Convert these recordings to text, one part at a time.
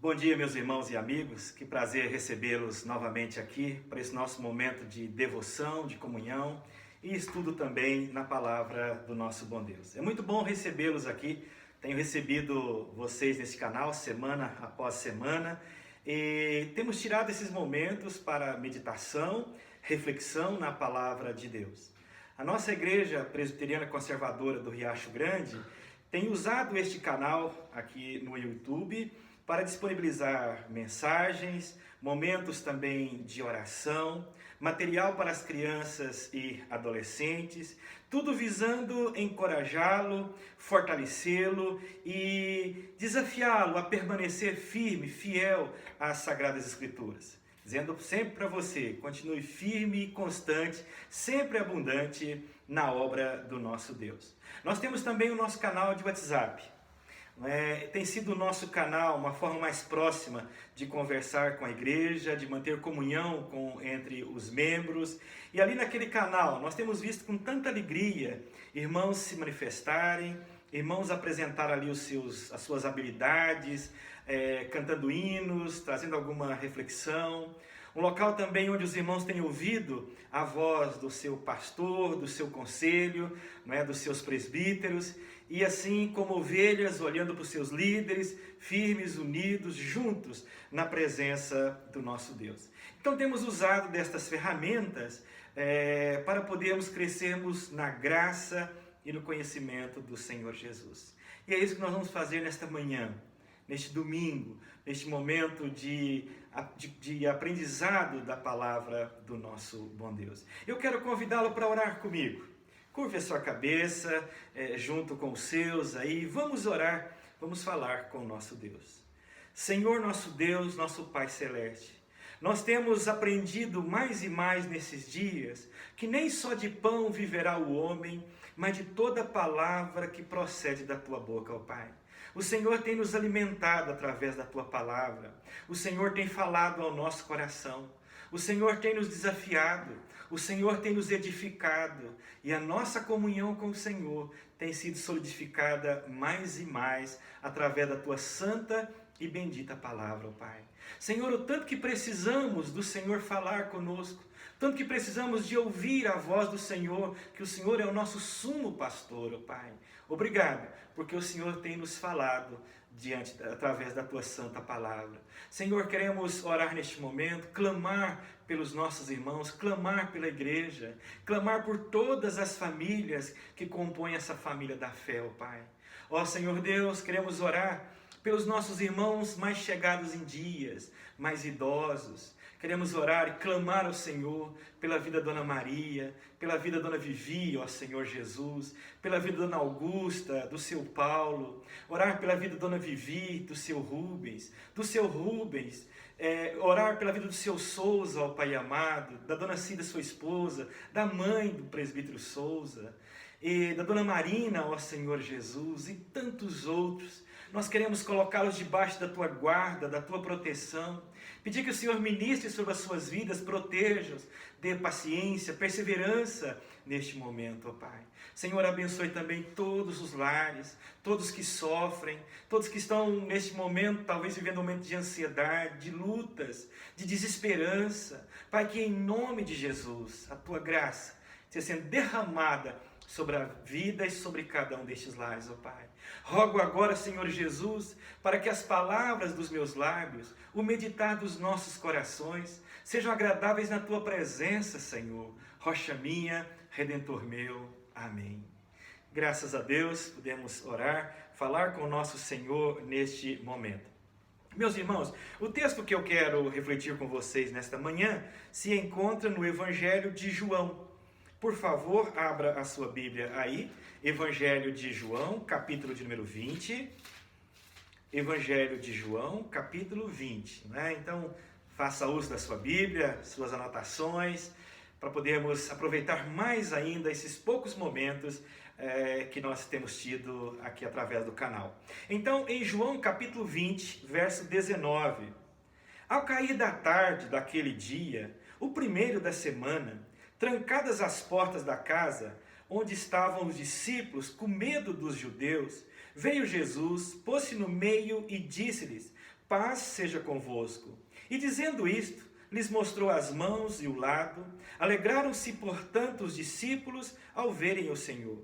Bom dia, meus irmãos e amigos. Que prazer recebê-los novamente aqui para esse nosso momento de devoção, de comunhão e estudo também na palavra do nosso bom Deus. É muito bom recebê-los aqui. Tenho recebido vocês nesse canal semana após semana e temos tirado esses momentos para meditação, reflexão na palavra de Deus. A nossa igreja presbiteriana conservadora do Riacho Grande tem usado este canal aqui no YouTube para disponibilizar mensagens, momentos também de oração, material para as crianças e adolescentes, tudo visando encorajá-lo, fortalecê-lo e desafiá-lo a permanecer firme, fiel às Sagradas Escrituras. Dizendo sempre para você, continue firme e constante, sempre abundante na obra do nosso Deus. Nós temos também o nosso canal de WhatsApp. Tem sido o nosso canal uma forma mais próxima de conversar com a igreja, de manter comunhão entre os membros. E ali naquele canal nós temos visto com tanta alegria irmãos se manifestarem, irmãos apresentar ali as suas habilidades, cantando hinos, trazendo alguma reflexão. Um local também onde os irmãos têm ouvido a voz do seu pastor, do seu conselho, dos seus presbíteros, e assim como ovelhas olhando para os seus líderes, firmes, unidos, juntos na presença do nosso Deus. Então temos usado destas ferramentas para podermos crescermos na graça e no conhecimento do Senhor Jesus. E é isso que nós vamos fazer nesta manhã, neste domingo, neste momento de aprendizado da palavra do nosso bom Deus. Eu quero convidá-lo para orar comigo. Curve a sua cabeça, junto com os seus aí, vamos orar, vamos falar com o nosso Deus. Senhor nosso Deus, nosso Pai Celeste, nós temos aprendido mais e mais nesses dias que nem só de pão viverá o homem, mas de toda palavra que procede da tua boca, ó Pai. O Senhor tem nos alimentado através da tua palavra, o Senhor tem falado ao nosso coração, o Senhor tem nos desafiado, o Senhor tem nos edificado e a nossa comunhão com o Senhor tem sido solidificada mais e mais através da tua santa e bendita palavra, ó Pai. Senhor, o tanto que precisamos do Senhor falar conosco, tanto que precisamos de ouvir a voz do Senhor, que o Senhor é o nosso sumo pastor, ó Pai. Obrigado, porque o Senhor tem nos falado através da tua santa palavra. Senhor, queremos orar neste momento, clamar pelos nossos irmãos, clamar pela igreja, clamar por todas as famílias que compõem essa família da fé, ó Pai. Ó Senhor Deus, queremos orar pelos nossos irmãos mais chegados em dias, mais idosos. Queremos orar e clamar ao Senhor pela vida da Dona Maria, pela vida da Dona Vivi, ó Senhor Jesus, pela vida da Dona Augusta, do seu Paulo, orar pela vida da Dona Vivi, do seu Rubens, orar pela vida do seu Souza, ó Pai amado, da Dona Cida, sua esposa, da mãe do presbítero Souza, e da Dona Marina, ó Senhor Jesus, e tantos outros. Nós queremos colocá-los debaixo da tua guarda, da tua proteção. Pedir que o Senhor ministre sobre as suas vidas, proteja-os, dê paciência, perseverança neste momento, ó Pai. Senhor, abençoe também todos os lares, todos que sofrem, todos que estão neste momento, talvez vivendo um momento de ansiedade, de lutas, de desesperança. Pai, que em nome de Jesus, a tua graça esteja sendo derramada sobre a vida e sobre cada um destes lares, ó Pai. Rogo agora, Senhor Jesus, para que as palavras dos meus lábios, o meditar dos nossos corações, sejam agradáveis na Tua presença, Senhor. Rocha minha, Redentor meu. Amém. Graças a Deus, podemos orar, falar com o nosso Senhor neste momento. Meus irmãos, o texto que eu quero refletir com vocês nesta manhã se encontra no Evangelho de João. Por favor, abra a sua Bíblia aí, Evangelho de João, capítulo de número 20. Evangelho de João, capítulo 20. Então, faça uso da sua Bíblia, suas anotações, para podermos aproveitar mais ainda esses poucos momentos que nós temos tido aqui através do canal. Então, em João, capítulo 20, verso 19. Ao cair da tarde daquele dia, o primeiro da semana, trancadas as portas da casa, onde estavam os discípulos com medo dos judeus, veio Jesus, pôs-se no meio e disse-lhes: paz seja convosco. E dizendo isto, lhes mostrou as mãos e o lado. Alegraram-se, portanto, os discípulos ao verem o Senhor.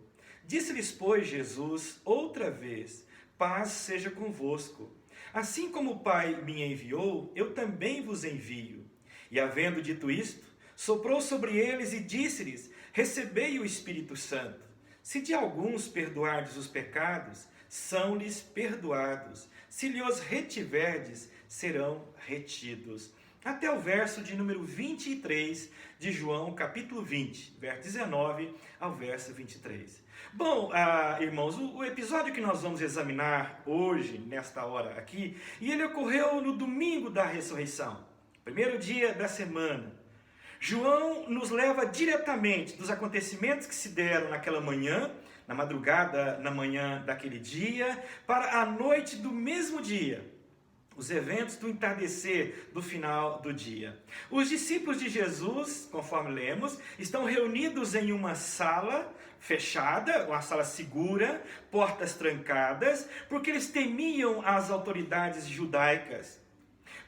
Disse-lhes, pois, Jesus outra vez: paz seja convosco. Assim como o Pai me enviou, eu também vos envio. E havendo dito isto, soprou sobre eles e disse-lhes: recebei o Espírito Santo. Se de alguns perdoardes os pecados, são-lhes perdoados. Se lhes retiverdes, serão retidos. Até o verso de número 23 de João, capítulo 20, verso 19 ao verso 23. Bom, irmãos, o episódio que nós vamos examinar hoje, nesta hora aqui, e ele ocorreu no domingo da ressurreição, primeiro dia da semana. João nos leva diretamente dos acontecimentos que se deram naquela manhã, na madrugada, na manhã daquele dia, para a noite do mesmo dia. Os eventos do entardecer do final do dia. Os discípulos de Jesus, conforme lemos, estão reunidos em uma sala fechada, uma sala segura, portas trancadas, porque eles temiam as autoridades judaicas.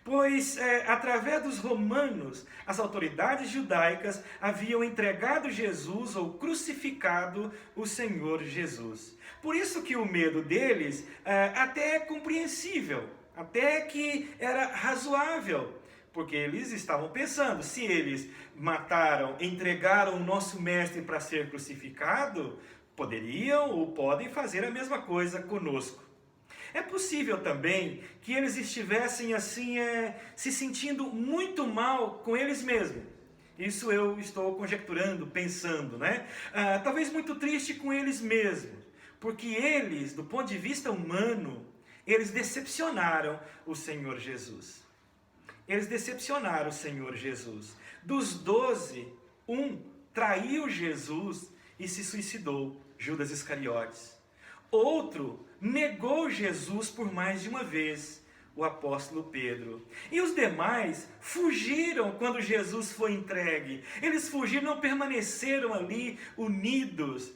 Pois, através dos romanos, as autoridades judaicas haviam entregado Jesus ou crucificado o Senhor Jesus. Por isso que o medo deles até é compreensível. Até que era razoável, porque eles estavam pensando, se eles mataram, entregaram o nosso mestre para ser crucificado, poderiam ou podem fazer a mesma coisa conosco. É possível também que eles estivessem assim, se sentindo muito mal com eles mesmos. Isso eu estou conjecturando, pensando, né? Talvez muito triste com eles mesmos, porque eles, do ponto de vista humano, eles decepcionaram o Senhor Jesus. Eles decepcionaram o Senhor Jesus. Dos 12, um traiu Jesus e se suicidou, Judas Iscariotes. Outro negou Jesus por mais de uma vez, o apóstolo Pedro. E os demais fugiram quando Jesus foi entregue. Eles fugiram, não permaneceram ali unidos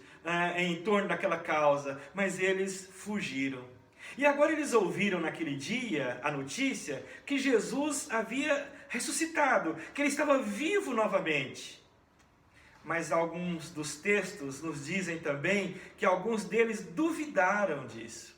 em torno daquela causa, mas eles fugiram. E agora eles ouviram naquele dia a notícia que Jesus havia ressuscitado, que ele estava vivo novamente. Mas alguns dos textos nos dizem também que alguns deles duvidaram disso.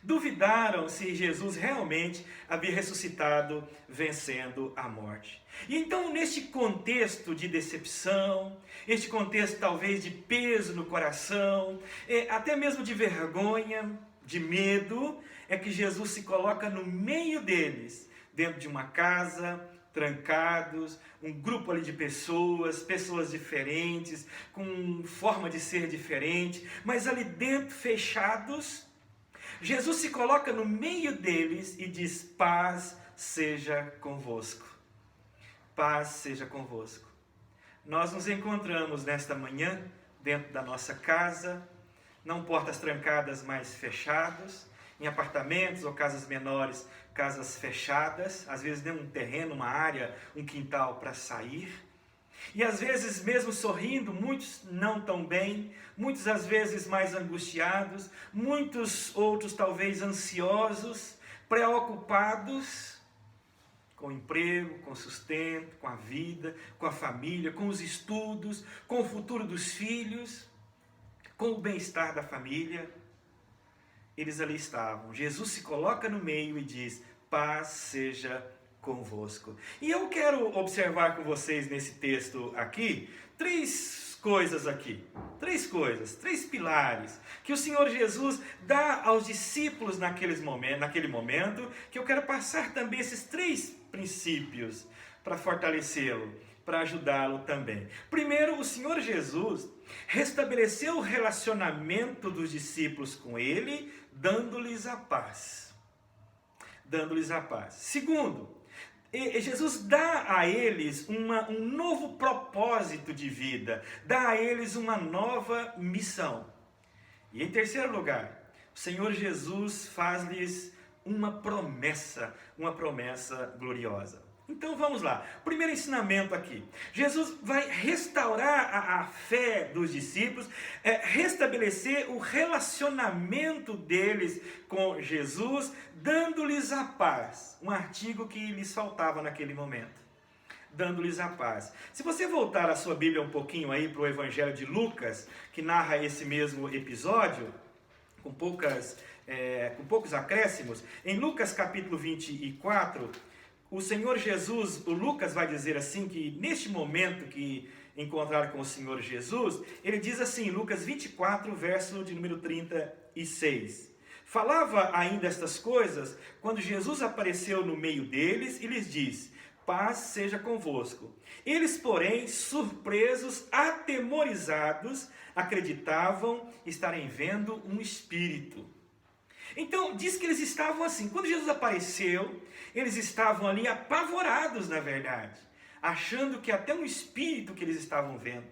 Duvidaram se Jesus realmente havia ressuscitado, vencendo a morte. E então, neste contexto de decepção, este contexto talvez de peso no coração, até mesmo de vergonha, de medo, é que Jesus se coloca no meio deles, dentro de uma casa, trancados, um grupo ali de pessoas diferentes, com forma de ser diferente, mas ali dentro, fechados, Jesus se coloca no meio deles e diz: paz seja convosco. Paz seja convosco. Nós nos encontramos nesta manhã, dentro da nossa casa, não portas trancadas, mas fechados, em apartamentos ou casas menores, casas fechadas, às vezes nem um terreno, uma área, um quintal para sair. E às vezes mesmo sorrindo, muitos não tão bem, muitos às vezes mais angustiados, muitos outros talvez ansiosos, preocupados com o emprego, com o sustento, com a vida, com a família, com os estudos, com o futuro dos filhos, com o bem-estar da família. Eles ali estavam. Jesus se coloca no meio e diz: paz seja convosco. E eu quero observar com vocês nesse texto aqui, três coisas, três pilares, que o Senhor Jesus dá aos discípulos naquele momento, que eu quero passar também esses três princípios para fortalecê-lo, para ajudá-lo também. Primeiro, o Senhor Jesus restabeleceu o relacionamento dos discípulos com ele, dando-lhes a paz. Dando-lhes a paz. Segundo, Jesus dá a eles um novo propósito de vida, dá a eles uma nova missão. E em terceiro lugar, o Senhor Jesus faz-lhes uma promessa gloriosa. Então vamos lá. Primeiro ensinamento aqui. Jesus vai restaurar a fé dos discípulos, restabelecer o relacionamento deles com Jesus, dando-lhes a paz. Um artigo que lhes faltava naquele momento. Dando-lhes a paz. Se você voltar a sua Bíblia um pouquinho aí para o Evangelho de Lucas, que narra esse mesmo episódio, com poucos acréscimos, em Lucas capítulo 24, o Senhor Jesus, o Lucas vai dizer assim, que neste momento que encontraram com o Senhor Jesus, ele diz assim, Lucas 24, verso de número 36. Falava ainda estas coisas, quando Jesus apareceu no meio deles e lhes disse, paz seja convosco. Eles, porém, surpresos, atemorizados, acreditavam estarem vendo um espírito. Então, diz que eles estavam assim, quando Jesus apareceu, eles estavam ali apavorados, na verdade, achando que até um espírito que eles estavam vendo.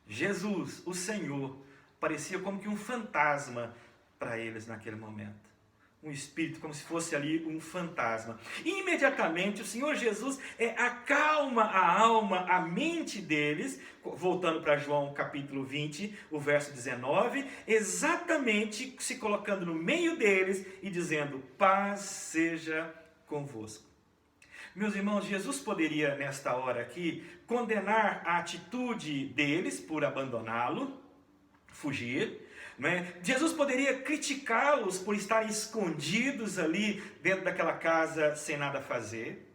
Jesus, o Senhor, parecia como que um fantasma para eles naquele momento. Um espírito, como se fosse ali um fantasma. E imediatamente o Senhor Jesus acalma a alma, a mente deles, voltando para João capítulo 20, o verso 19, exatamente se colocando no meio deles e dizendo, paz seja convosco. Meus irmãos, Jesus poderia nesta hora aqui condenar a atitude deles por abandoná-lo, fugir, né? Jesus poderia criticá-los por estarem escondidos ali dentro daquela casa sem nada fazer.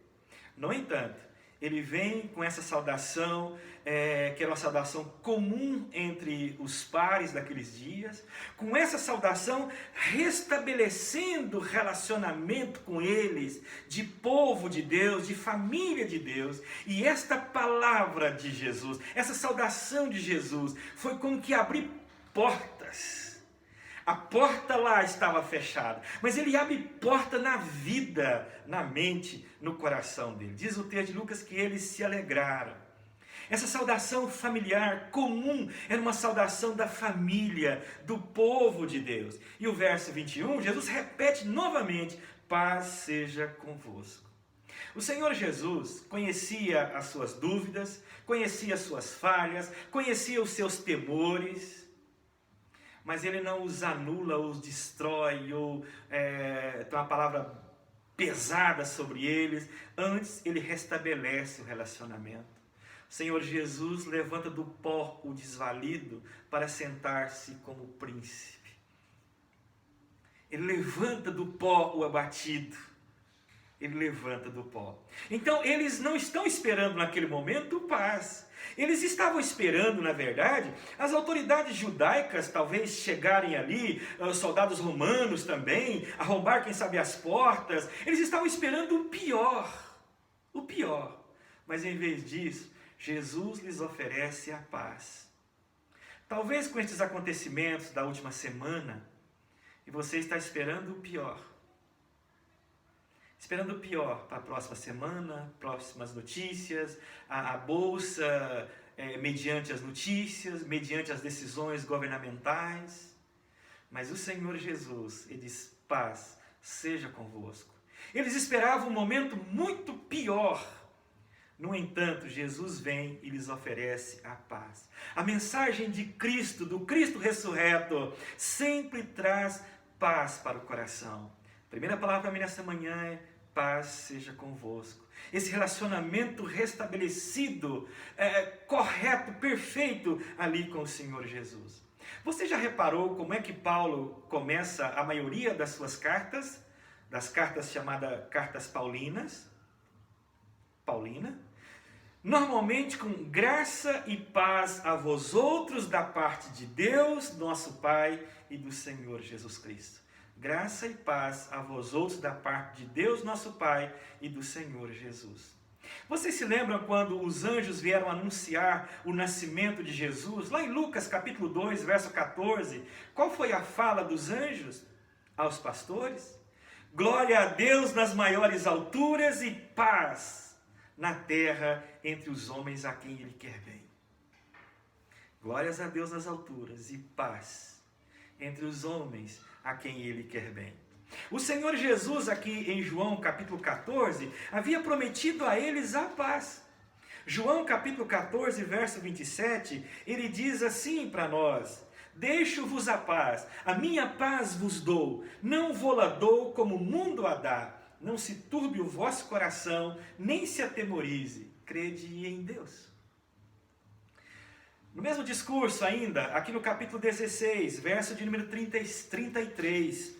No entanto, ele vem com essa saudação, que era uma saudação comum entre os pares daqueles dias, com essa saudação restabelecendo o relacionamento com eles, de povo de Deus, de família de Deus. E esta palavra de Jesus, essa saudação de Jesus, foi como que abrir portas. A porta lá estava fechada, mas ele abre porta na vida, na mente, no coração dele. Diz o texto de Lucas que eles se alegraram. Essa saudação familiar comum era uma saudação da família, do povo de Deus. E o verso 21, Jesus repete novamente, paz seja convosco. O Senhor Jesus conhecia as suas dúvidas, conhecia as suas falhas, conhecia os seus temores, mas ele não os anula, os destrói, ou tem uma palavra pesada sobre eles. Antes, ele restabelece o relacionamento. O Senhor Jesus levanta do pó o desvalido para sentar-se como príncipe. Ele levanta do pó o abatido. Ele levanta do pó. Então, eles não estão esperando naquele momento paz. Eles estavam esperando, na verdade, as autoridades judaicas talvez chegarem ali, os soldados romanos também, arrombar, quem sabe, as portas. Eles estavam esperando o pior. O pior. Mas em vez disso, Jesus lhes oferece a paz. Talvez com estes acontecimentos da última semana, e você está esperando o pior. Esperando o pior para a próxima semana, próximas notícias, a bolsa, mediante as notícias, mediante as decisões governamentais. Mas o Senhor Jesus, ele diz, paz seja convosco. Eles esperavam um momento muito pior. No entanto, Jesus vem e lhes oferece a paz. A mensagem de Cristo, do Cristo ressurreto, sempre traz paz para o coração. A primeira palavra para mim nesta manhã é paz seja convosco. Esse relacionamento restabelecido, correto, perfeito ali com o Senhor Jesus. Você já reparou como é que Paulo começa a maioria das suas cartas? Das cartas chamadas cartas paulinas? Paulina? Normalmente com graça e paz a vós outros da parte de Deus, nosso Pai, e do Senhor Jesus Cristo. Graça e paz a vós outros da parte de Deus, nosso Pai, e do Senhor Jesus. Vocês se lembram quando os anjos vieram anunciar o nascimento de Jesus? Lá em Lucas capítulo 2, verso 14, qual foi a fala dos anjos aos pastores? Glória a Deus nas maiores alturas e paz na terra entre os homens a quem Ele quer bem. Glórias a Deus nas alturas e paz entre os homens a quem Ele quer bem. O Senhor Jesus, aqui em João capítulo 14, havia prometido a eles a paz. João capítulo 14, verso 27, ele diz assim para nós: deixo-vos a minha paz vos dou, não vô-la dou como o mundo a dá. Não se turbe o vosso coração, nem se atemorize, crede em Deus. No mesmo discurso ainda, aqui no capítulo 16, verso de número 33,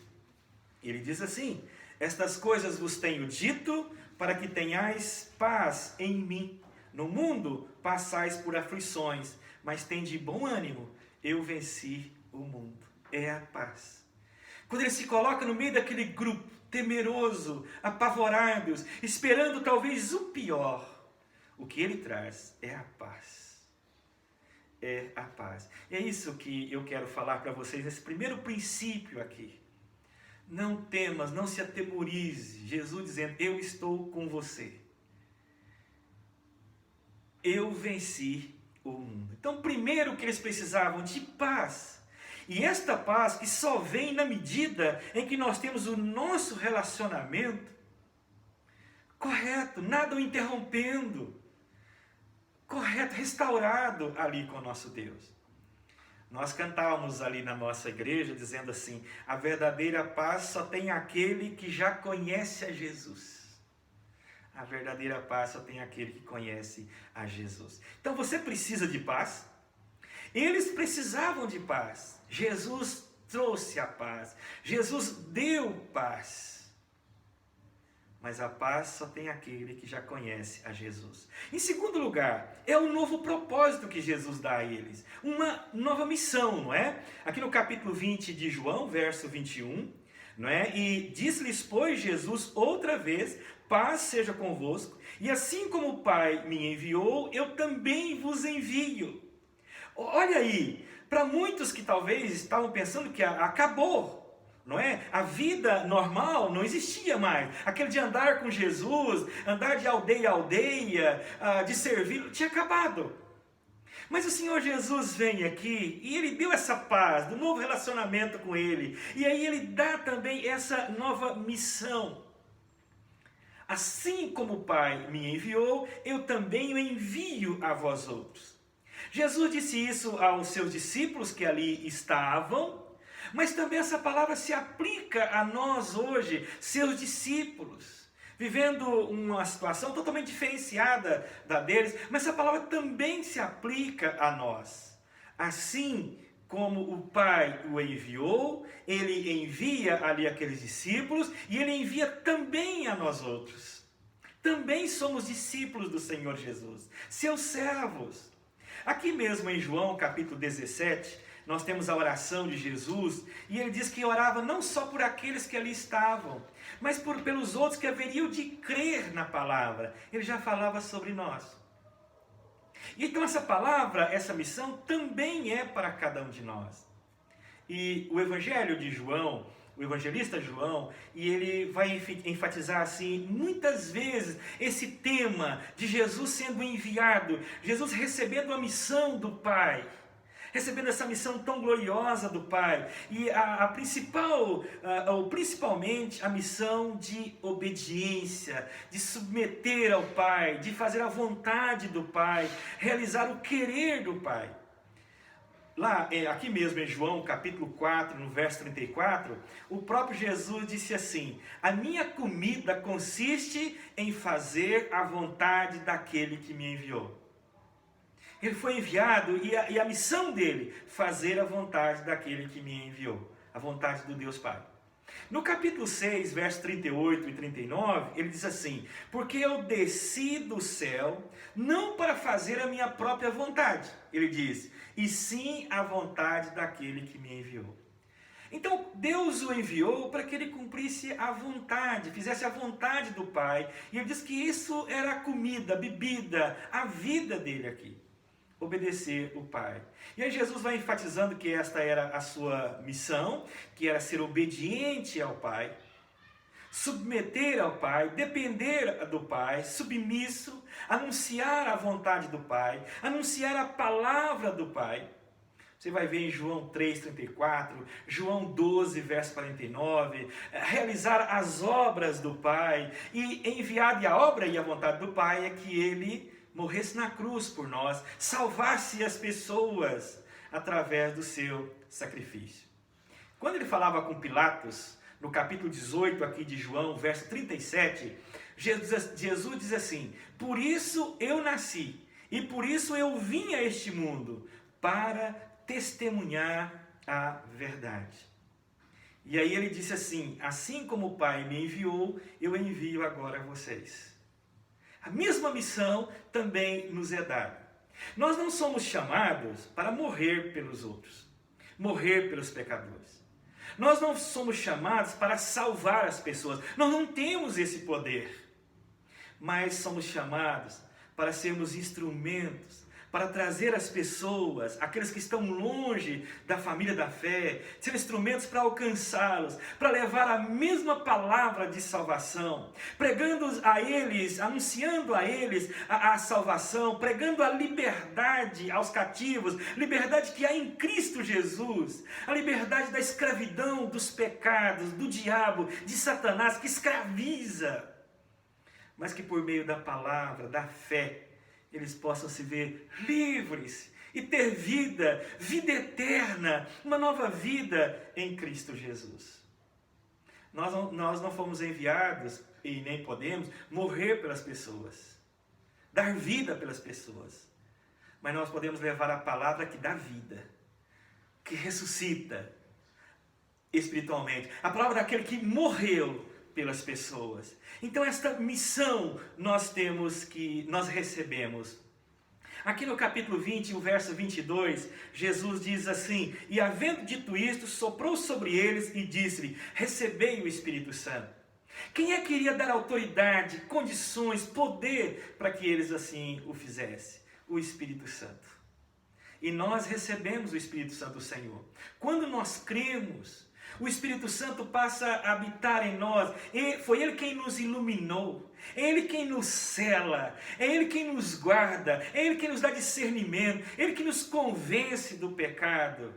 ele diz assim: estas coisas vos tenho dito, para que tenhais paz em mim. No mundo passais por aflições, mas tende bom ânimo, eu venci o mundo. É a paz. Quando ele se coloca no meio daquele grupo, temeroso, apavorados, esperando talvez o pior, o que ele traz é a paz. É a paz. E é isso que eu quero falar para vocês nesse primeiro princípio aqui. Não temas, não se atemorize. Jesus dizendo: eu estou com você. Eu venci o mundo. Então, primeiro que eles precisavam de paz. E esta paz que só vem na medida em que nós temos o nosso relacionamento correto, nada o interrompendo, correto, restaurado ali com o nosso Deus. Nós cantávamos ali na nossa igreja dizendo assim: a verdadeira paz só tem aquele que já conhece a Jesus. A verdadeira paz só tem aquele que conhece a Jesus. Então você precisa de paz. Eles precisavam de paz. Jesus trouxe a paz. Jesus deu paz. Mas a paz só tem aquele que já conhece a Jesus. Em segundo lugar, é um novo propósito que Jesus dá a eles. Uma nova missão, não é? Aqui no capítulo 20 de João, verso 21, não é? E disse-lhes, pois, Jesus outra vez: paz seja convosco, e assim como o Pai me enviou, eu também vos envio. Olha aí, para muitos que talvez estavam pensando que acabou, não é? A vida normal não existia mais. Aquele de andar com Jesus, andar de aldeia a aldeia, de servir, tinha acabado. Mas o Senhor Jesus vem aqui e Ele deu essa paz, do novo relacionamento com Ele. E aí Ele dá também essa nova missão. Assim como o Pai me enviou, eu também o envio a vós outros. Jesus disse isso aos seus discípulos que ali estavam, mas também essa palavra se aplica a nós hoje, seus discípulos, vivendo uma situação totalmente diferenciada da deles, mas essa palavra também se aplica a nós. Assim como o Pai o enviou, Ele envia ali aqueles discípulos e Ele envia também a nós outros. Também somos discípulos do Senhor Jesus, seus servos. Aqui mesmo em João capítulo 17, nós temos a oração de Jesus, e ele diz que orava não só por aqueles que ali estavam, mas pelos outros que haveriam de crer na palavra. Ele já falava sobre nós. E então essa palavra, essa missão também é para cada um de nós. E o Evangelho de João, o evangelista João, e ele vai enfatizar assim, muitas vezes, esse tema de Jesus sendo enviado, Jesus recebendo a missão do Pai, recebendo essa missão tão gloriosa do Pai, e principalmente a missão de obediência, de submeter ao Pai, de fazer a vontade do Pai, realizar o querer do Pai. Lá, aqui mesmo em João capítulo 4, no verso 34, o próprio Jesus disse assim: a minha comida consiste em fazer a vontade daquele que me enviou. Ele foi enviado e a missão dele, fazer a vontade daquele que me enviou, a vontade do Deus Pai. No capítulo 6, versos 38 e 39, ele diz assim: porque eu desci do céu, não para fazer a minha própria vontade, ele diz, e sim a vontade daquele que me enviou. Então, Deus o enviou para que ele cumprisse a vontade, fizesse a vontade do Pai, e ele diz que isso era a comida, a bebida, a vida dele aqui. Obedecer o Pai. E aí Jesus vai enfatizando que esta era a sua missão, que era ser obediente ao Pai, submeter ao Pai, depender do Pai, submisso, anunciar a vontade do Pai, anunciar a palavra do Pai. Você vai ver em João 3,34, João 12, verso 49, realizar as obras do Pai, e enviado, e a obra e a vontade do Pai é que Ele morresse na cruz por nós, salvasse as pessoas através do seu sacrifício. Quando Ele falava com Pilatos, no capítulo 18 aqui de João, verso 37, Jesus diz assim: por isso eu nasci, e por isso eu vim a este mundo, para testemunhar a verdade. E aí ele disse assim: assim como o Pai me enviou, eu envio agora a vocês. A mesma missão também nos é dada. Nós não somos chamados para morrer pelos outros, morrer pelos pecadores. Nós não somos chamados para salvar as pessoas. Nós não temos esse poder. Mas somos chamados para sermos instrumentos, para trazer as pessoas, aqueles que estão longe da família da fé, ser instrumentos para alcançá-los, para levar a mesma palavra de salvação, pregando a eles, anunciando a eles a salvação, pregando a liberdade aos cativos, liberdade que há em Cristo Jesus, a liberdade da escravidão, dos pecados, do diabo, de Satanás, que escraviza, mas que por meio da palavra, da fé, eles possam se ver livres e ter vida, vida eterna, uma nova vida em Cristo Jesus. Nós não fomos enviados e nem podemos morrer pelas pessoas, dar vida pelas pessoas, mas nós podemos levar a palavra que dá vida, que ressuscita espiritualmente, a palavra daquele que morreu pelas pessoas. Então esta missão nós recebemos. Aqui no capítulo 20, o verso 22, Jesus diz assim: e havendo dito isto, soprou sobre eles e disse-lhe: recebei o Espírito Santo. Quem é que iria dar autoridade, condições, poder para que eles assim o fizessem? O Espírito Santo. E nós recebemos o Espírito Santo do Senhor. Quando nós cremos, o Espírito Santo passa a habitar em nós. E foi Ele quem nos iluminou, é Ele quem nos cela, é Ele quem nos guarda, é Ele quem nos dá discernimento, é Ele que nos convence do pecado.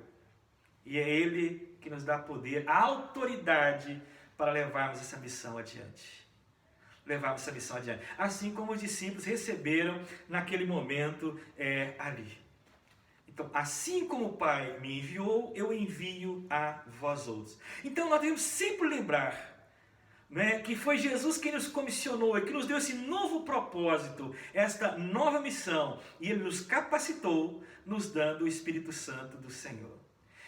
E é Ele que nos dá poder, a autoridade para levarmos essa missão adiante. Levarmos essa missão adiante. Assim como os discípulos receberam naquele momento ali. Então, assim como o Pai me enviou, eu envio a vós outros. Então, nós devemos sempre lembrar, né, que foi Jesus quem nos comissionou e que nos deu esse novo propósito, esta nova missão. E Ele nos capacitou, nos dando o Espírito Santo do Senhor.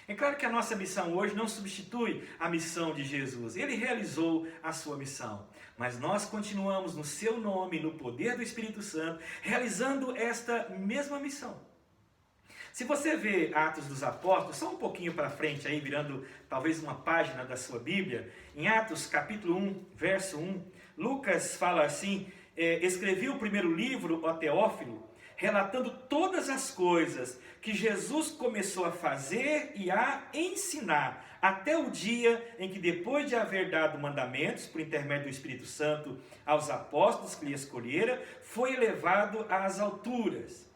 É claro que a nossa missão hoje não substitui a missão de Jesus. Ele realizou a sua missão. Mas nós continuamos no seu nome, no poder do Espírito Santo, realizando esta mesma missão. Se você vê Atos dos Apóstolos, só um pouquinho para frente aí, virando talvez uma página da sua Bíblia, em Atos capítulo 1, verso 1, Lucas fala assim: escrevi o primeiro livro, ó Teófilo, relatando todas as coisas que Jesus começou a fazer e a ensinar, até o dia em que, depois de haver dado mandamentos, por intermédio do Espírito Santo, aos apóstolos que lhe escolhera, foi elevado às alturas.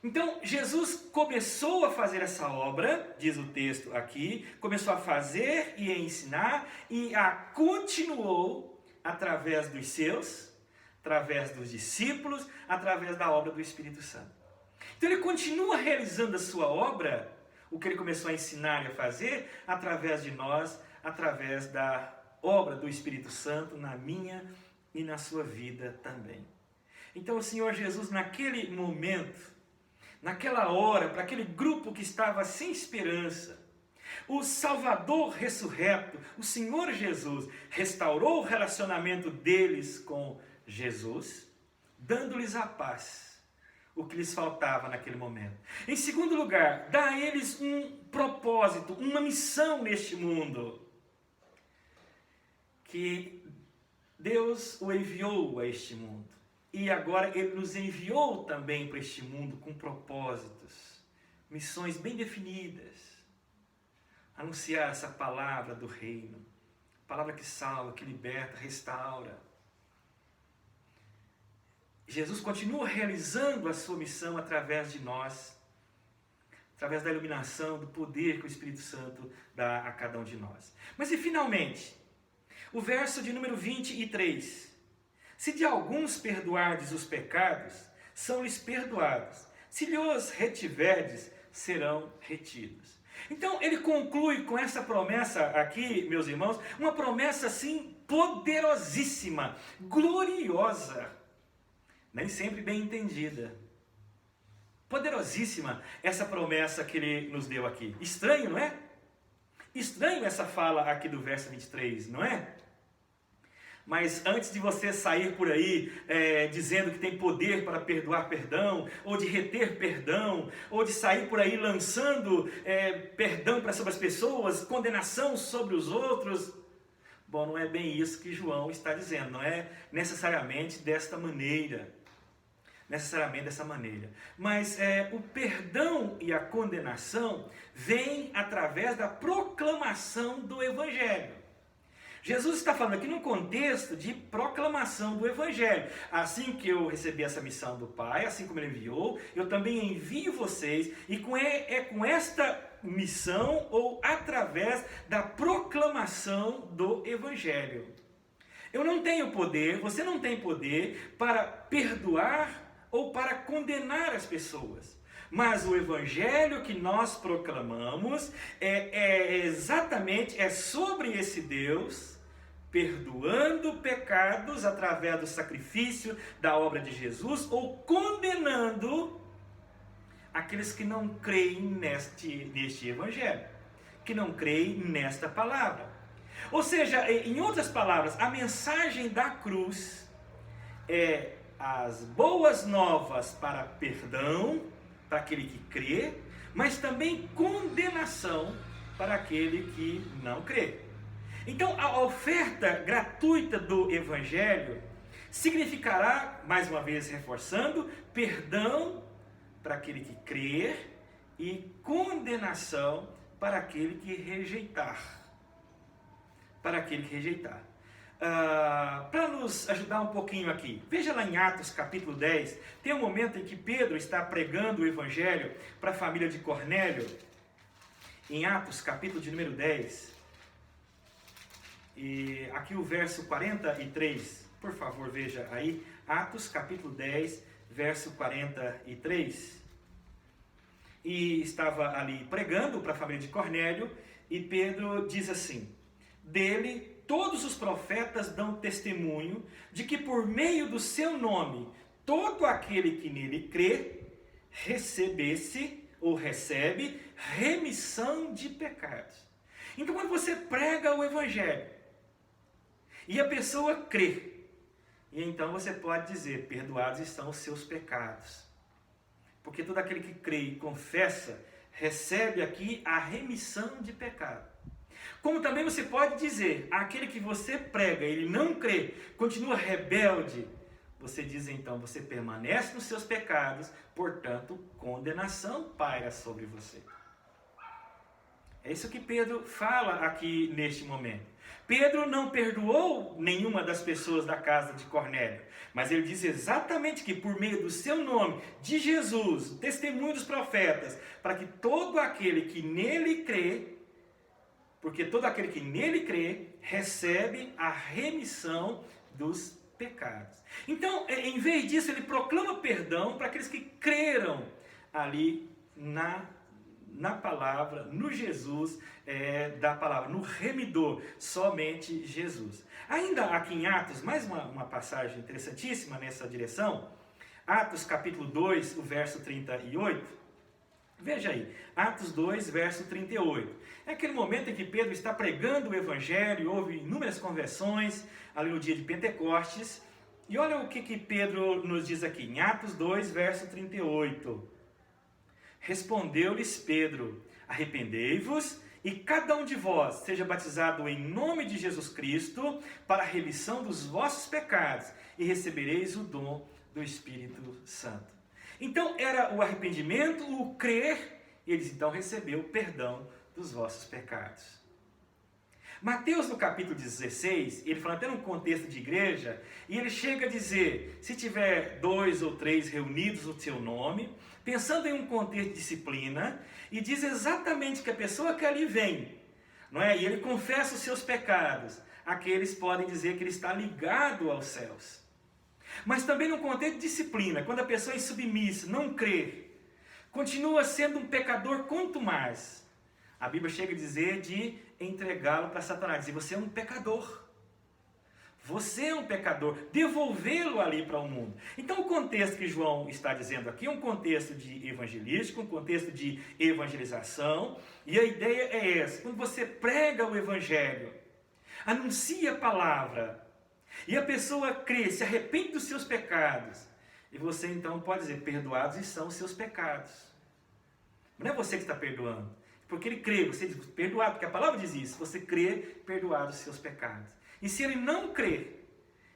Então, Jesus começou a fazer essa obra, diz o texto aqui, começou a fazer e a ensinar, e a continuou através dos seus, através dos discípulos, através da obra do Espírito Santo. Então, ele continua realizando a sua obra, o que ele começou a ensinar e a fazer, através de nós, através da obra do Espírito Santo na minha e na sua vida também. Então, o Senhor Jesus, naquele momento, naquela hora, para aquele grupo que estava sem esperança, o Salvador ressurreto, o Senhor Jesus, restaurou o relacionamento deles com Jesus, dando-lhes a paz, o que lhes faltava naquele momento. Em segundo lugar, dá a eles um propósito, uma missão neste mundo, que Deus o enviou a este mundo. E agora Ele nos enviou também para este mundo com propósitos, missões bem definidas. Anunciar essa palavra do reino, palavra que salva, que liberta, restaura. Jesus continua realizando a sua missão através de nós, através da iluminação, do poder que o Espírito Santo dá a cada um de nós. Mas e finalmente, o verso de número 23. Se de alguns perdoardes os pecados, são-lhes perdoados. Se lhes retiverdes, serão retidos. Então ele conclui com essa promessa aqui, meus irmãos, uma promessa assim poderosíssima, gloriosa, nem sempre bem entendida. Poderosíssima essa promessa que ele nos deu aqui. Estranho, não é? Estranho essa fala aqui do verso 23, não é? Mas antes de você sair por aí dizendo que tem poder para perdoar perdão, ou de reter perdão, ou de sair por aí lançando perdão para sobre as pessoas, condenação sobre os outros, bom, não é bem isso que João está dizendo, não é necessariamente desta maneira. Mas o perdão e a condenação vêm através da proclamação do Evangelho. Jesus está falando aqui num contexto de proclamação do Evangelho. Assim que eu recebi essa missão do Pai, assim como Ele enviou, eu também envio vocês, e com esta missão, ou através da proclamação do Evangelho. Eu não tenho poder, você não tem poder para perdoar ou para condenar as pessoas. Mas o Evangelho que nós proclamamos é sobre esse Deus perdoando pecados através do sacrifício da obra de Jesus, ou condenando aqueles que não creem neste Evangelho, que não creem nesta palavra. Ou seja, em outras palavras, a mensagem da cruz é as boas novas para perdão, para aquele que crê, mas também condenação para aquele que não crê. Então, a oferta gratuita do Evangelho significará, mais uma vez reforçando, perdão para aquele que crer e condenação para aquele que rejeitar. Para nos ajudar um pouquinho aqui, veja lá em Atos capítulo 10, tem um momento em que Pedro está pregando o Evangelho para a família de Cornélio, em Atos capítulo de número 10, e aqui o verso 43, por favor veja aí, Atos capítulo 10, verso 43, e estava ali pregando para a família de Cornélio, e Pedro diz assim: dele todos os profetas dão testemunho de que por meio do seu nome, todo aquele que nele crê, recebe remissão de pecados. Então quando você prega o Evangelho, e a pessoa crê, e então você pode dizer, perdoados estão os seus pecados. Porque todo aquele que crê e confessa, recebe aqui a remissão de pecado. Como também você pode dizer, aquele que você prega, ele não crê, continua rebelde, você diz então, você permanece nos seus pecados, portanto, condenação paira sobre você. É isso que Pedro fala aqui neste momento. Pedro não perdoou nenhuma das pessoas da casa de Cornélio, mas ele diz exatamente que por meio do seu nome, de Jesus, o testemunho dos profetas, para que todo aquele que nele crê, porque todo aquele que nele crê, recebe a remissão dos pecados. Então, em vez disso, ele proclama perdão para aqueles que creram ali na palavra, no Jesus da palavra, no remidor, somente Jesus. Ainda aqui em Atos, mais uma passagem interessantíssima nessa direção, Atos capítulo 2, o verso 38, veja aí, Atos 2, verso 38, é aquele momento em que Pedro está pregando o Evangelho, houve inúmeras conversões ali no dia de Pentecostes, e olha o que Pedro nos diz aqui, em Atos 2, verso 38, respondeu-lhes Pedro, arrependei-vos e cada um de vós seja batizado em nome de Jesus Cristo para a remissão dos vossos pecados e recebereis o dom do Espírito Santo. Então era o arrependimento, o crer, e eles então receberam o perdão dos vossos pecados. Mateus, no capítulo 16, ele fala até num contexto de igreja, e ele chega a dizer, se tiver 2 ou 3 reunidos no seu nome, pensando em um contexto de disciplina, e diz exatamente que a pessoa que ali vem, não é? E ele confessa os seus pecados, aqueles podem dizer que ele está ligado aos céus. Mas também no contexto de disciplina, quando a pessoa é insubmissa, não crê, continua sendo um pecador quanto mais. A Bíblia chega a dizer de entregá-lo para Satanás, dizer, você é um pecador. Você é um pecador, devolvê-lo ali para o mundo. Então o contexto que João está dizendo aqui é um contexto de evangelístico, um contexto de evangelização, e a ideia é essa, quando você prega o evangelho, anuncia a palavra, e a pessoa crê, se arrepende dos seus pecados, e você então pode dizer, perdoados estão os seus pecados. Não é você que está perdoando, porque ele crê, você diz, perdoado, porque a palavra diz isso, você crê, perdoados os seus pecados. E se ele não crê,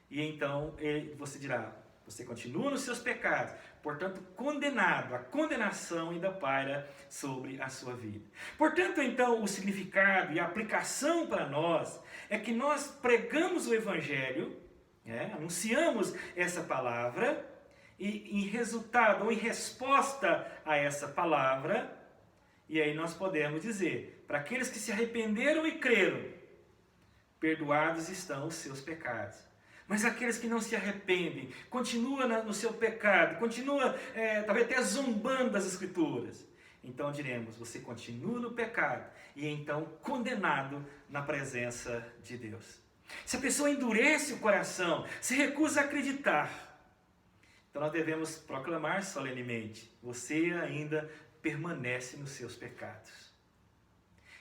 e então você dirá, você continua nos seus pecados, portanto condenado, a condenação ainda paira sobre a sua vida. Portanto, então, o significado e a aplicação para nós é que nós pregamos o Evangelho, anunciamos essa palavra, e em resultado, ou em resposta a essa palavra, e aí nós podemos dizer, para aqueles que se arrependeram e creram, perdoados estão os seus pecados. Mas aqueles que não se arrependem, continuam no seu pecado, continuam talvez até zombando das Escrituras, então diremos, você continua no pecado e então condenado na presença de Deus. Se a pessoa endurece o coração, se recusa a acreditar, então nós devemos proclamar solenemente, você ainda permanece nos seus pecados.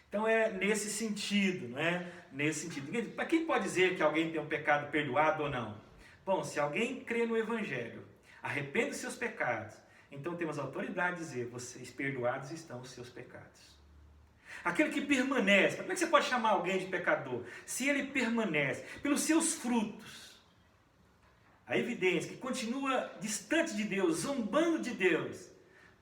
Então é nesse sentido, não é? Nesse sentido. Para quem pode dizer que alguém tem um pecado perdoado ou não? Bom, se alguém crê no Evangelho, arrepende dos seus pecados, então temos autoridade de dizer, vocês perdoados estão os seus pecados. Aquele que permanece, como é que você pode chamar alguém de pecador? Se ele permanece, pelos seus frutos, a evidência que continua distante de Deus, zombando de Deus,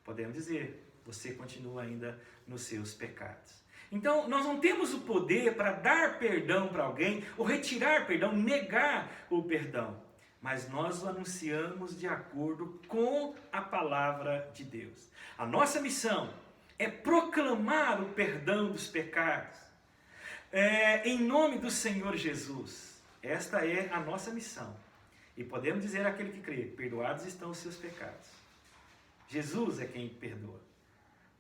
podemos dizer, você continua ainda nos seus pecados. Então, nós não temos o poder para dar perdão para alguém, ou retirar perdão, negar o perdão. Mas nós o anunciamos de acordo com a palavra de Deus. A nossa missão é proclamar o perdão dos pecados, em nome do Senhor Jesus. Esta é a nossa missão. E podemos dizer àquele que crê, perdoados estão os seus pecados. Jesus é quem perdoa.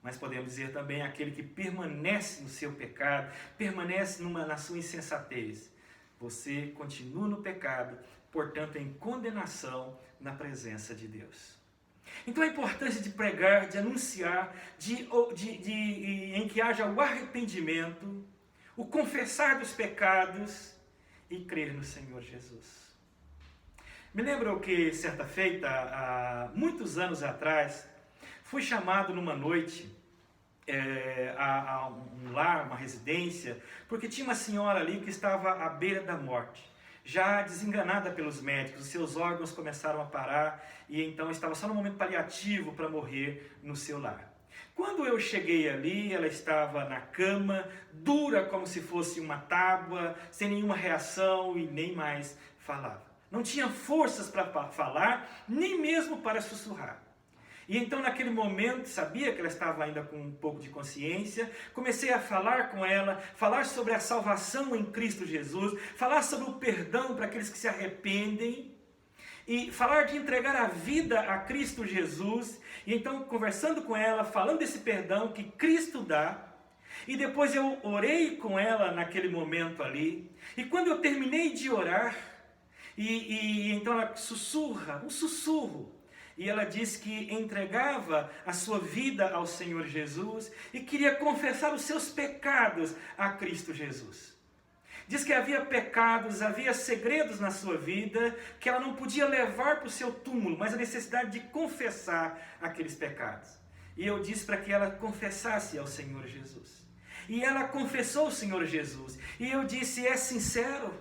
Mas podemos dizer também aquele que permanece no seu pecado, permanece na sua insensatez. Você continua no pecado, portanto em condenação na presença de Deus. Então a importância de pregar, de anunciar, em que haja o arrependimento, o confessar dos pecados e crer no Senhor Jesus. Me lembro que certa feita, há muitos anos atrás, fui chamado numa noite a um lar, uma residência, porque tinha uma senhora ali que estava à beira da morte, já desenganada pelos médicos, os seus órgãos começaram a parar e então estava só no momento paliativo para morrer no seu lar. Quando eu cheguei ali, ela estava na cama, dura como se fosse uma tábua, sem nenhuma reação e nem mais falava. Não tinha forças para falar, nem mesmo para sussurrar. E então naquele momento, sabia que ela estava ainda com um pouco de consciência, comecei a falar com ela, falar sobre a salvação em Cristo Jesus, falar sobre o perdão para aqueles que se arrependem, e falar de entregar a vida a Cristo Jesus, e então conversando com ela, falando desse perdão que Cristo dá, e depois eu orei com ela naquele momento ali, e quando eu terminei de orar, e então ela sussurra, um sussurro, e ela disse que entregava a sua vida ao Senhor Jesus e queria confessar os seus pecados a Cristo Jesus. Diz que havia pecados, havia segredos na sua vida que ela não podia levar para o seu túmulo, mas a necessidade de confessar aqueles pecados. E eu disse para que ela confessasse ao Senhor Jesus. E ela confessou ao Senhor Jesus. E eu disse, é sincero?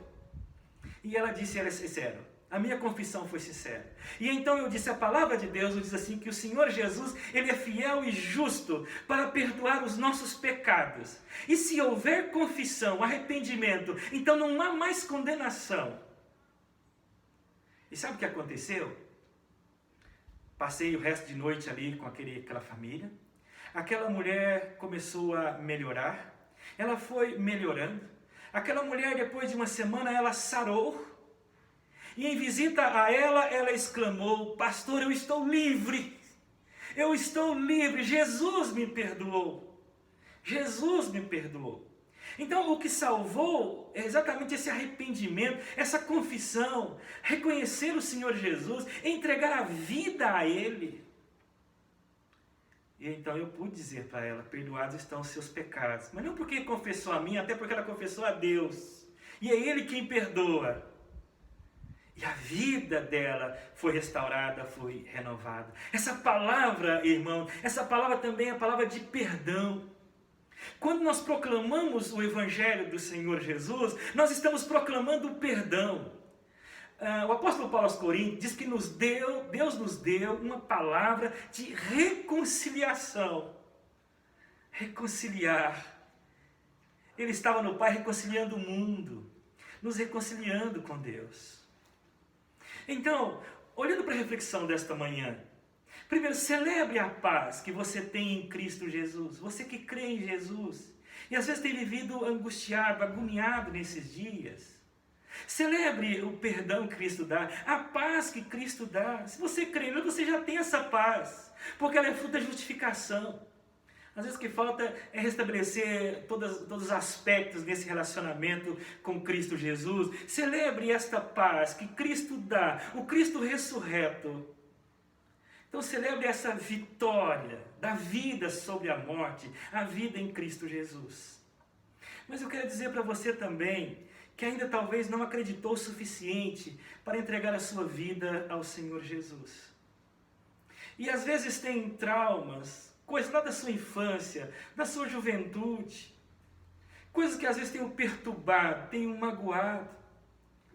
E ela disse, é sincero. A minha confissão foi sincera. E então eu disse, a palavra de Deus diz assim, que o Senhor Jesus, Ele é fiel e justo para perdoar os nossos pecados. E se houver confissão, arrependimento, então não há mais condenação. E sabe o que aconteceu? Passei o resto de noite ali com aquela família. Aquela mulher começou a melhorar. Ela foi melhorando. Aquela mulher, depois de uma semana, ela sarou. E em visita a ela, ela exclamou, pastor, eu estou livre. Eu estou livre. Jesus me perdoou. Jesus me perdoou. Então, o que salvou é exatamente esse arrependimento, essa confissão, reconhecer o Senhor Jesus, entregar a vida a Ele. E então eu pude dizer para ela, perdoados estão os seus pecados. Mas não porque confessou a mim, até porque ela confessou a Deus. E é Ele quem perdoa. E a vida dela foi restaurada, foi renovada. Essa palavra, irmão, essa palavra também é a palavra de perdão. Quando nós proclamamos o Evangelho do Senhor Jesus, nós estamos proclamando o perdão. O apóstolo Paulo aos Coríntios diz que Deus nos deu uma palavra de reconciliação. Reconciliar. Ele estava no Pai reconciliando o mundo, nos reconciliando com Deus. Então, olhando para a reflexão desta manhã, primeiro, celebre a paz que você tem em Cristo Jesus. Você que crê em Jesus e às vezes tem vivido angustiado, agoniado nesses dias. Celebre o perdão que Cristo dá, a paz que Cristo dá. Se você crê nele, você já tem essa paz, porque ela é fruto da justificação. Às vezes o que falta é restabelecer todos os aspectos desse relacionamento com Cristo Jesus. Celebre esta paz que Cristo dá, o Cristo ressurreto. Então celebre essa vitória da vida sobre a morte, a vida em Cristo Jesus. Mas eu quero dizer para você também, que ainda talvez não acreditou o suficiente para entregar a sua vida ao Senhor Jesus. E às vezes tem traumas, coisas lá da sua infância, da sua juventude, coisas que às vezes tem o perturbado, tem o magoado,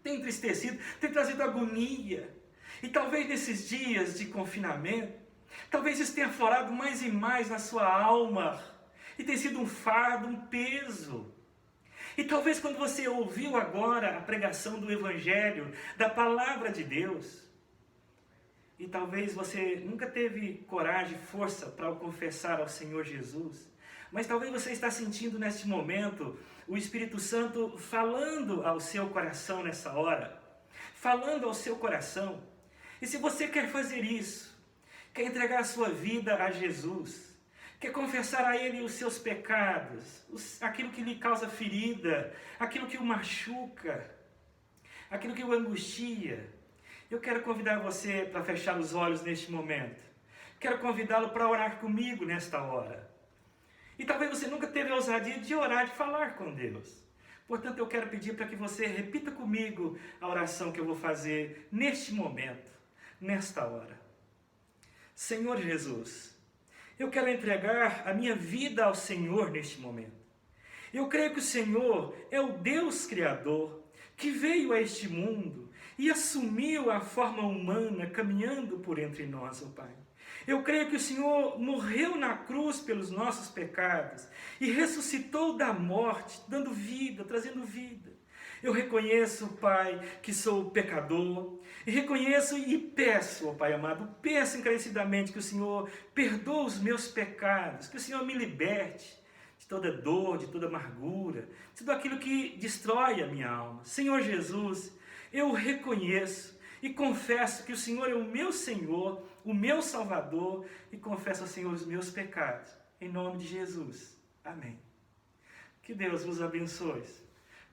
tem entristecido, tem trazido agonia. E talvez nesses dias de confinamento, talvez isso tenha aflorado mais e mais na sua alma, e tem sido um fardo, um peso. E talvez quando você ouviu agora a pregação do Evangelho, da Palavra de Deus, e talvez você nunca teve coragem, força para o confessar ao Senhor Jesus, mas talvez você está sentindo neste momento o Espírito Santo falando ao seu coração nessa hora, falando ao seu coração. E se você quer fazer isso, quer entregar a sua vida a Jesus, quer confessar a Ele os seus pecados, aquilo que lhe causa ferida, aquilo que o machuca, aquilo que o angustia, eu quero convidar você para fechar os olhos neste momento. Quero convidá-lo para orar comigo nesta hora. E talvez você nunca teve a ousadia de orar, de falar com Deus. Portanto, eu quero pedir para que você repita comigo a oração que eu vou fazer neste momento, nesta hora. Senhor Jesus, eu quero entregar a minha vida ao Senhor neste momento. Eu creio que o Senhor é o Deus Criador, que veio a este mundo e assumiu a forma humana, caminhando por entre nós, ó Pai. Eu creio que o Senhor morreu na cruz pelos nossos pecados e ressuscitou da morte, dando vida, trazendo vida. Eu reconheço, Pai, que sou pecador, e reconheço e peço, ó Pai amado, peço encarecidamente que o Senhor perdoe os meus pecados, que o Senhor me liberte de toda dor, de toda amargura, de tudo aquilo que destrói a minha alma. Senhor Jesus, eu reconheço e confesso que o Senhor é o meu Senhor, o meu Salvador, e confesso ao Senhor os meus pecados. Em nome de Jesus. Amém. Que Deus vos abençoe.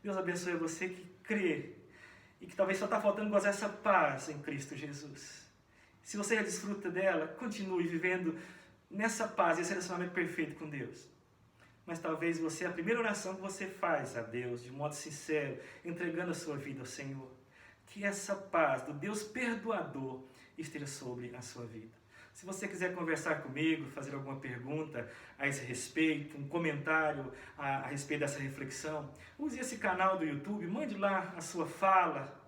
Deus abençoe você que crê e que talvez só está faltando gozar essa paz em Cristo Jesus. Se você já desfruta dela, continue vivendo nessa paz, esse relacionamento perfeito com Deus. Mas talvez você, a primeira oração que você faz a Deus, de modo sincero, entregando a sua vida ao Senhor, que essa paz do Deus perdoador esteja sobre a sua vida. Se você quiser conversar comigo, fazer alguma pergunta a esse respeito, um comentário a respeito dessa reflexão, use esse canal do YouTube, mande lá a sua fala.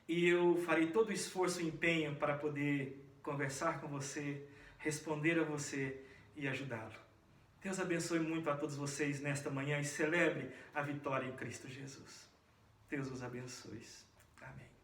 e eu farei todo o esforço e empenho para poder conversar com você, responder a você e ajudá-lo. Deus abençoe muito a todos vocês nesta manhã e celebre a vitória em Cristo Jesus. Deus os abençoe. Amém.